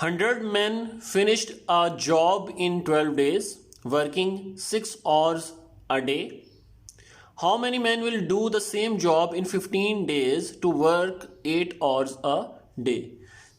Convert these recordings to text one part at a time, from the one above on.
100 men finished a job in 12 days working 6 hours a day. How many men will do the same job in 15 days to work 8 hours a day?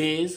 days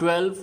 12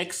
x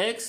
x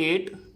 8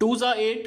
2 8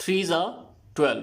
3 12۔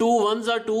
2 1 2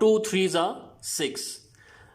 2 3 6۔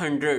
100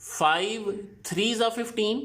5 3 15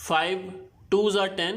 5 2 10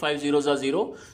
5 0 0،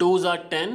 2 10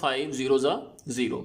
5 0 0۔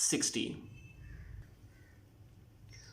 60۔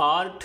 8